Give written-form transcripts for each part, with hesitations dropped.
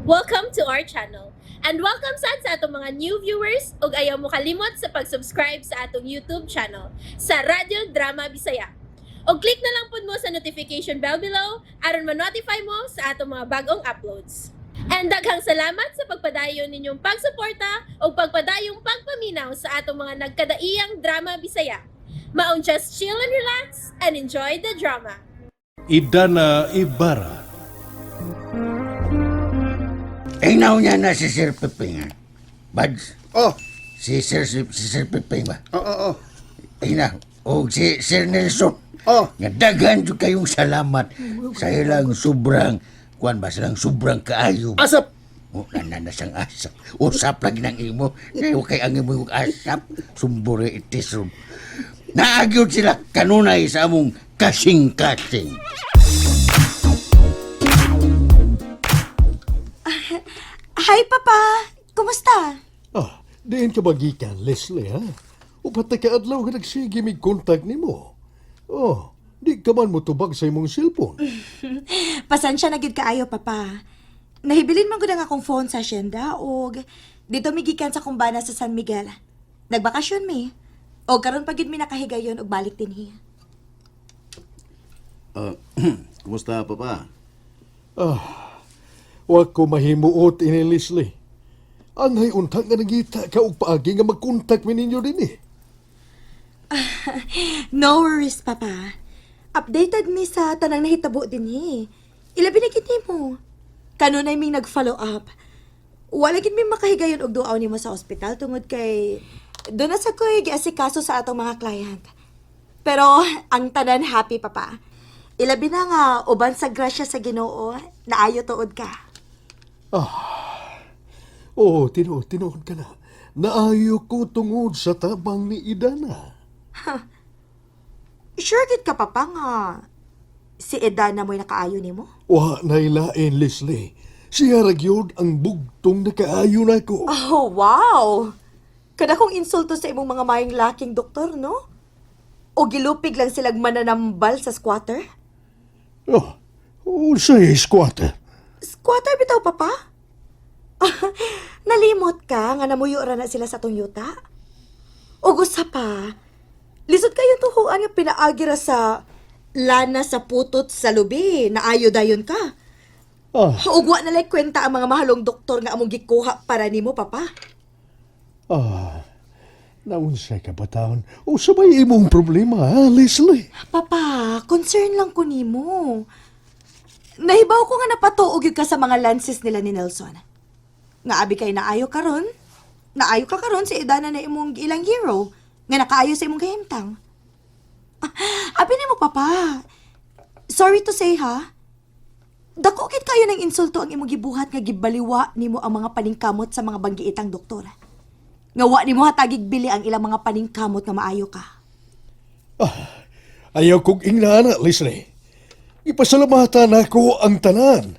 Welcome to our channel. And welcome sa atong mga new viewers ug ayaw mo kalimot sa pag-subscribe sa atong YouTube channel sa Radio Drama Bisaya. O click na lang pud mo sa notification bell below aron ma-notify mo sa atong mga bagong uploads. And daghang salamat sa pagpadayon ninyong pagsuporta o pagpadayong pagpaminaw sa atong mga nagkadaiyang Drama Bisaya. Maong just chill and relax and enjoy the drama. Idana Ibarra. Tingnaw niya na si Sir Pepeng. Bads, Oh, si Sir Pepeng ba? oo. Tingnaw. O si Sir Nelson. Oh, Nga daghan jud kayong salamat sa ilang sobrang, kuan ba, silang sobrang kaayo. asap. O, nana siyang asap. Usap lagi ng imo. Ngayon kay ang imo yung asap. Sumbore itisron. Naagyod sila kanunay sa among kasing-kasing. Hi, Papa! Kumusta? Diin ka magikan, Leslie, ha? Upat na kaadlaw ka nagsige mig kontak ni mo. Di ka man mo tubag sa imong cellphone. Pasensya na gid kaayo, Papa. Nahibilin man gud ang akong phone sa asyenda og dito migikan sa kumbana sa San Miguel. Nagbakasyon mi. O karon pa gid mi nakahigayon og balik dinhi. Kumusta, Papa? Wa ko mahimuot ini, Leslie. Anhay untang nga nagita ka og paagi nga magkontak mi ninyo din eh. No worries, Papa. Updated mi sa tanang nahitabo dinhi. Ilabi na gid nimo. Kanunay ming nag-follow up. Wala gid mi makahigayon og duaw nimo sa ospital tungod kay do na sa ko'y giasikaso sa atong mga client. Pero ang tanan happy, Papa. Ilabi na nga uban sa grasya sa Ginoo, naayo tuod ka. Tinuod ka na. Naayo ko tungod sa tabang ni Idana. Sure gid ka, Papa, nga si Edana mo'y nakaayo nimo? Wa nailain, Leslie. Siya ragyod ang bugtong nakaayo na ko. Oh, wow! Kada kong insulto sa imong mga mayong laking doktor, no? O gilupig lang silang mananambal sa squatter? Sa'y squatter. Squatter bitaw, Papa? Nalimot ka nga namuyo ra na sila sa tong yuta? O gusa pa, lisod kayo tuhuan nga pinaagira sa lana sa putot sa lubi, naayo dayon ka. Ugwa na lang kwenta ang mga mahalong doktor nga among gikuha para nimo, Papa. Naunsay ka ba taon? O sabay imong problema, ha, Leslie? Papa, concern lang ko nimo. Nahibaw ko nga napatuog yun ka sa mga lances nila ni Nelson. Nga abi kay naayo karon si Edana na imong ilang hero nga nakaayo sa imong kahimtang. Abi nimo, Papa. Sorry to say, ha? Dako gid kayo ng insulto ang imong gibuhat nga gibaliwa nimo ang mga paningkamot sa mga banggiitang doktor. Nga wa nimo hatagig bili ang ilang mga paningkamot nga maayo ka. Ayaw kong ingana, Leslie. Ipasalamatan ako ang tanan.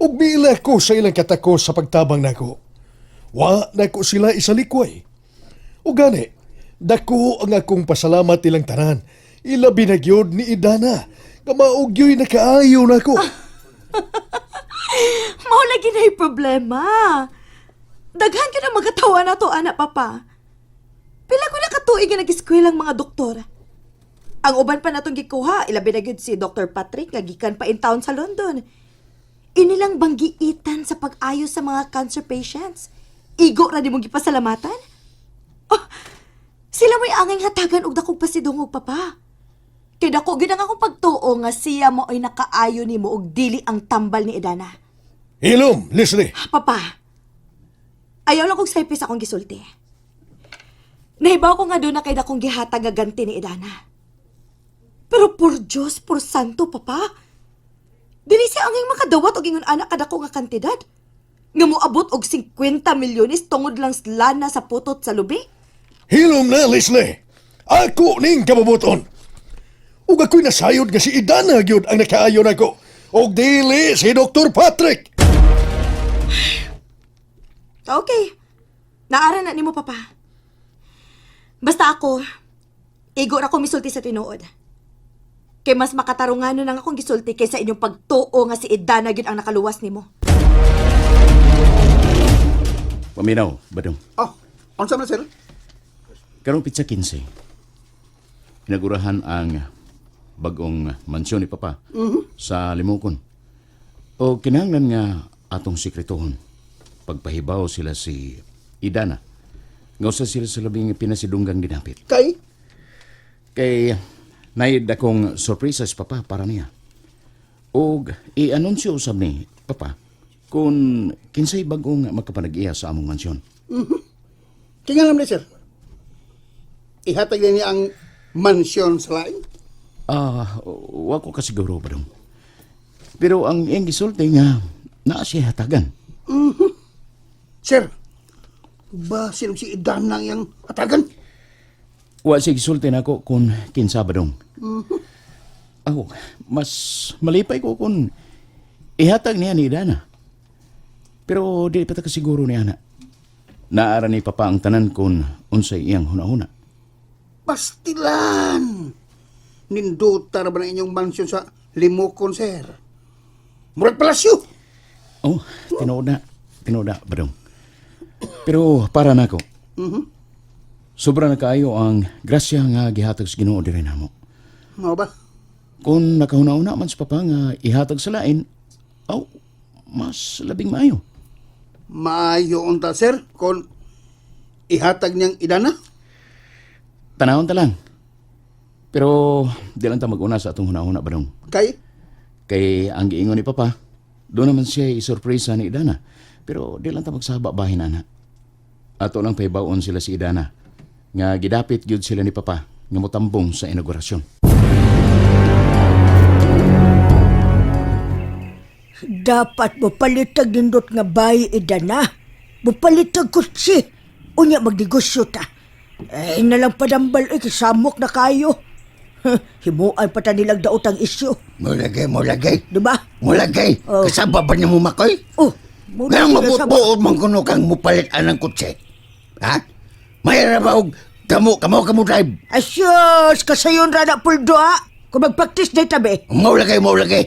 Ug bila ko sa ilang katakos sa pagtabang nako. Wa na ko sila isalikway. O gani, dako ang akong pasalamat ilang tanan. Ilabi na gyud ni Idana. Nga maugyoy na kaayo nako. Mao lagi na yung problema. Daghan ka na magatawa na to, anak, Papa. Pila ko na katuig nga nag-eskwela ang mga doktor. Ang uban pa natong gikuha, ilabi na gyud si Dr. Patrick nga gikan pa in town sa London. Inilang banggiitan sa pag-ayos sa mga cancer patients. Igo ra di mong gipasalamatan? Oh, sila mo'y anging hatagan og dakong pasidungog, Papa. Kaya dako gid ang akong pagtuo nga siya mo ay nakaayo nimo og dili ang tambal ni Edana. Hilom, Leslie. Papa, ayaw lang kong saypis akong gisulti. Nahibaw ko nga doon na kay dakong gihatag nga ganti ni Edana. Pero por Diyos, por Santo, Papa, dili siya anging makadawat og ingon anak kadako nga kantidad. Nga moabot og 50 milyones tungod lang lana sa putot sa lubi. Hilom na, Leslie. Ako ning kababuton. Ug ako'y nasayod nga si Idana gyud ang nakaayo nako. Og dili si Dr. Patrick. Okay. Naara na nimo, Papa. Basta ako, igo ra ko misulti sa tinuod. Kay mas makatarunganon ang akong gisulti kaysa inyong pagtuo nga si Edana gyud ang nakaluwas nimo. Paminaw, Badong. Oh, unsa man sir? Karong pitsa 15. Inagurahan ang bagong mansyon ni Papa sa Limukon. O kinahanglan nga atong sikretohon. Pagpahibaw sila si Idana. Ngausa sila sa labing pinasidunggang dinapit. Kay naid akong sorpresa si Papa para niya. O i-anunsyo usab ni Papa kung kinsay bagong magkapanag-iya sa among mansyon. Kaya nga naman sir, ihatag din niya ang mansyon sa lain. Wa ko kasiguro ba dong. Pero ang iyang gisulti nga naa siya hatagan. Sir, ba sinong si Idan lang yung hatagan? Wa siya gisulti na ako kung kinsa ba dong. Ako, mas malipay ko kung ihatag niya ni Dana. Pero di pa ta kasiguro ni Ana. Naara ni Papa ang tanan kung unsay iyang hunahuna. Pastilan! Ninduta na ba na inyong mansyon sa Limukon, sir? Murag palasyo! Oh, tinuod na, Badong. Pero para na ako, sobra na kaayo ang grasya nga gihatag sa Ginoo diri namo. Mao ba? Kung nakahuna-una man sa Papa nga ihatag sa lain, mas labing maayo. Maayo unta, sir, kung ihatag niyang Idana? Tanawon ta lang. Pero di lang ta mag-una sa atong hunahuna, Badong. Kay ang giingon ni Papa, doon naman siya isurpresa ni Idana. Pero di lang ta magsaba bahin ana. Ato lang paibawon sila si Idana. Nga gidapit gyud sila ni Papa nga motambong sa inaugurasyon. Dapat mo palitag nindot nga bayi Idana. Mo palitag kutsi. Unya magnegosyo ta. Nalang padambal kisamok na kayo. Himuan pa ta nilang daot ang isyo. Mulagay. Diba? Mulagay. Oh. Kasaba ba niya mo makoy? Ngayon mabubuod mong kuno kang mupalit anang kutse. Ha? Mayroon ba og kamo drive? Asyos, kasayon rana puldo ha. Kung mag-practice na tabi. Maulagay.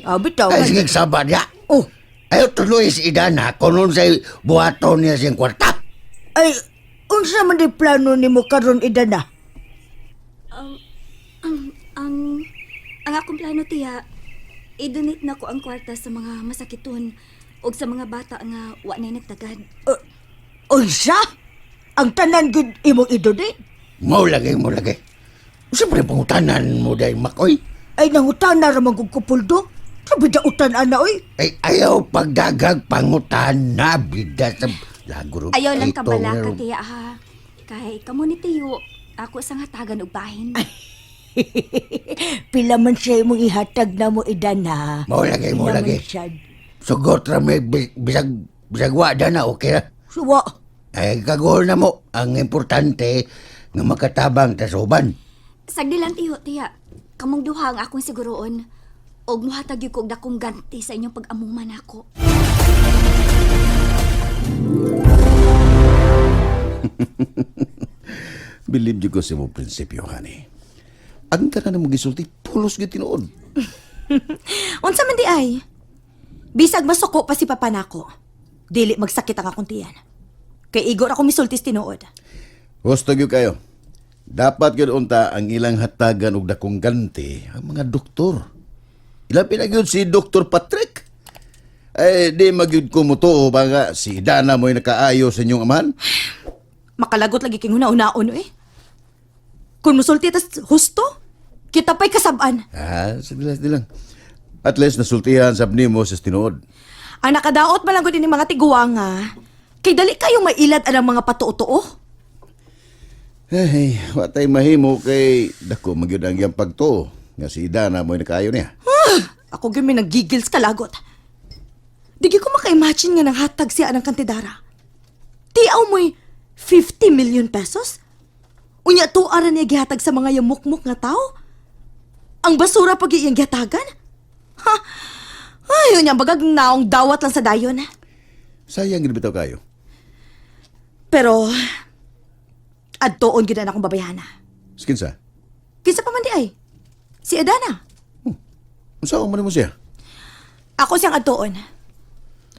Bitaw. Ay, sige, sabad ya. Oh, Ayaw tuloy si Idana kung nun sa'y buhaton niya siyang kwarta. ay, unsa man di plano ni mo karon Idana? Ang akong plano tiya, i-donate na ko ang kwarta sa mga masakiton o sa mga bata nga wa na'y nagtagad. Unsa? Ang tanan gud imong idonate? Maulagay. Siyempre, pangutanan mo dahil makoy. Ay nangutan na ramang kong kupuldo. Sabi da utan ana oy. Ay, ayaw pagdagag pangutan na bida sa laguro. Ayaw lang Ito, kabala ka meron. tiya ha. Kay kamo ni tiyo, ako sang hatagan og bahin. Pila man siya imong ihatag na mo Idana. Maulagay. Pila man siya. Sugot ra may bisagwa na, okay na. Suwa. Ay, kagol na mo. Ang importante nga makatabang ta sa uban. Sagdi lang tiya. Kamong duha ang akong siguroon. Og muhatag gyud kog dakong ganti sa inyong pag-amuman ako. Believe ko sa mo prinsipyo, honey. Ang tanan mo gisulti, pulos gyud tinuod. Unsa man di ay? Bisag masuko pa si papa nako. Dili magsakit ang akong tiyan. Kay igor ako misultis tinuod. Gusto gyud kayo. Dapat gyud unta ang ilang hatagan og dakong ganti ang mga doktor. Ilabi na gyud si Dr. Patrick. Ay, di magyud ko mo to ba nga si Dana mo'y nakaayo sa inyong aman? Makalagot lagi king una-unaon eh. Kung musulti tas husto, kita pa'y kasabaan. Sige lang. At least nasultihan sa mo sa tinuod. Ang nakadaot malanggo din ni mga tiguanga. Kay dali kayong mailad ang mga patuo-tuo. Ay, watay mahimo kay dako magyud ang iyang pagtuo nga si Dana mo'y nakaayo niya. Ako gyud may naggigil sa kalagot. Digi ko maka-imagine nga nang hatag siya ng kantidara. Tiaw mo'y 50 million pesos? Unya tuaran niya gihatag sa mga yamukmuk nga tao? Ang basura pag iyang gihatagan? Ha? Ay, unya bagag naong dawat lang sa dayon. Sayang gid bitaw kayo. Pero, adtoon gyud na akong babayana. Skinsa? Kinsa pa man di ay? Si Adana. Unsa man mo siya? Ako siyang adtoon.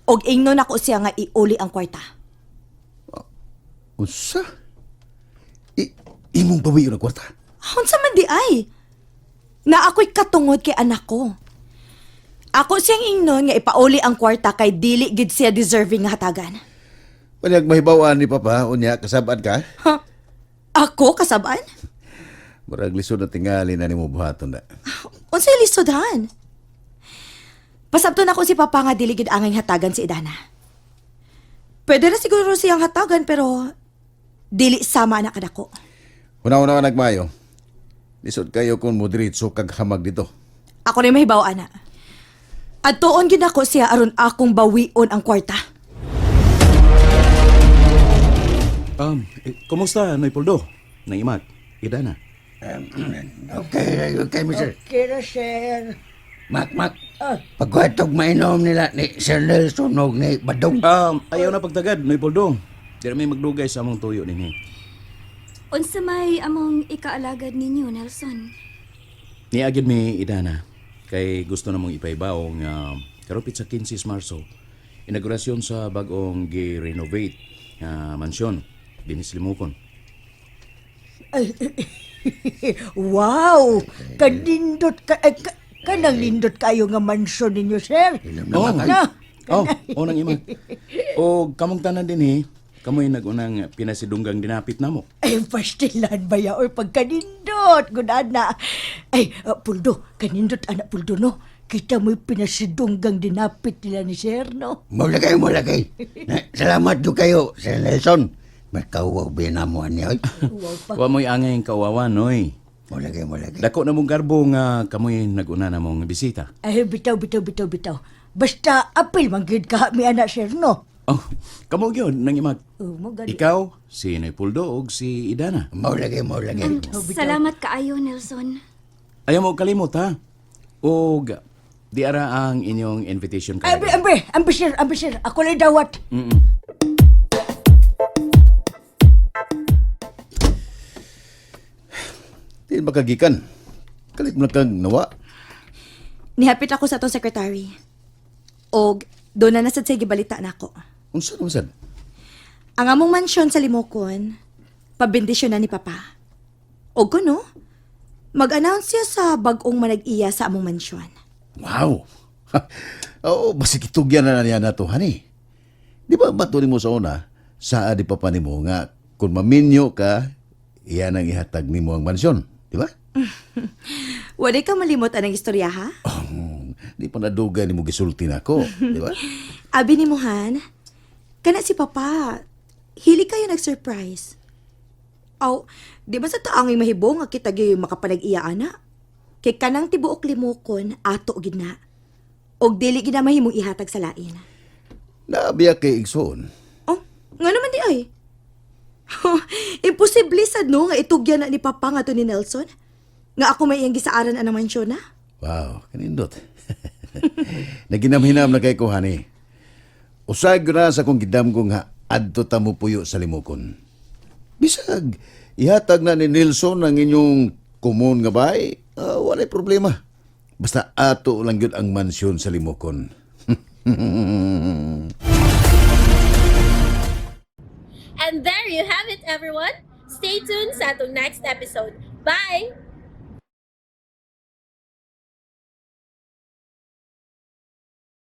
Og ingnon ako siya nga iuli ang kwarta. Unsa? Imong bawi yung kwarta? Unsa man di ay? Na ako'y katungod kay anak ko. Ako siyang ingnon nga ipauli ang kwarta kay dili gid siya deserving nga hatagan. Panyag mahibawaan ni Papa, unya, kasabad ka? Ha? Ako kasaban? Murag lisod na tingali na ni mo buhaton na. Unsay listodan? Pasabton ako si Papa nga dili gid angay hatagan si Idana. Pwede na siguro siyang hatagan pero dili sama na kadako. Una-una ka nagmayo. Lisod kayo kung mo diritso kag hamag dito. Ako rin mahibaw, ana. At tuon gid ako siya aron akong bawion ang kwarta. Kumusta, Noy Puldo? Nang imag, Idana. Okay, mister. Okay na, sir. Mak. Pagkatog mainom nila ni Sir Nelson og ni Badong. Ayaw na pagtagad, Noy Puldo. Di may magdugay sa among tuyo ninyo. Unsa may among ikaalagad ninyo, Nelson? Niagid mi, Idana. Kay gusto namong ipaibaw nga karupit sa 15 Marso. Inaugurasyon sa bagong gi-renovate nga mansyon. Dinis Limukon. Wow! Kanindot ka... kanang lindot kayo nga mansyon ninyo, sir. Oo, Na? nang imag. O kamong tanan din kamoy nagunang pinasidunggang dinapit namo. Ay, pastilan ba ya? Or pagkanindot, gudana. Ay, Puldo, kanindot anak Puldo, no? Kita mo'y pinasidunggang dinapit nila ni sir, no? Mula kay. Salamat do kayo, Sir Nelson. Magkawag binamuhan niya. Wa mo'y angay kawawan, noy. Mula kay. Dako na mong garbo nga kamoy naguna na mong bisita. Ay, bitaw. Basta, apil manggid ka mi anak, sir, no? Oh, kamo gyud nang imag. Maganda. Ikaw, si Noy Puldo ug si Idana. Mula kay. Salamat kaayo, Nelson. Ayaw mo kalimot ha. Ug di ara ang inyong invitation card. Ambisir. Ako lang dawat. Di makagikan. Kalit mo na kang nawa. Nihapit ako sa atong secretary. Og doon na nasad sa gibalita na ako. Unsan? Ang among mansyon sa Limokon, pabindisyon na ni Papa. Og kuno, mag-announce siya sa bagong manag-iya sa among mansyon. Wow! Oo, basig itugyan na niya na to, honey. Di ba batunin mo sa una, saa di pa pa nimo nga, kung maminyo ka, iyan ang ihatag nimo ang mansyon, di ba? Wala ka malimot anang istorya, ha? Di pa nadugay ni mo gisulti na ako, di ba? Abi ni Mohan, kana si Papa, hili kayo nag-surprise. Aw, di ba sa taangay mahibong nga kita gyud makapanag-iya ana? Kay kanang tibuok Limokon ato gid na. Og dili gid na mahimong ihatag sa lain. Naabiya kay Igsoon. Oh, nga naman di ay. Imposible sad no nga itugyan na ni Papa nga to ni Nelson. Nga ako may iyang gisaaran anang mansyon na. Wow, kanindot. Naginamhinam na kay ko, honey. Usag na sa kong gidam ko nga adto ta mo puyo sa Limokon. Bisag, ihatag na ni Nelson ang inyong kumon nga bay, walay problema. Basta ato lang yun ang mansyon sa Limokon. And there you have it, everyone. Stay tuned sa atong next episode. Bye!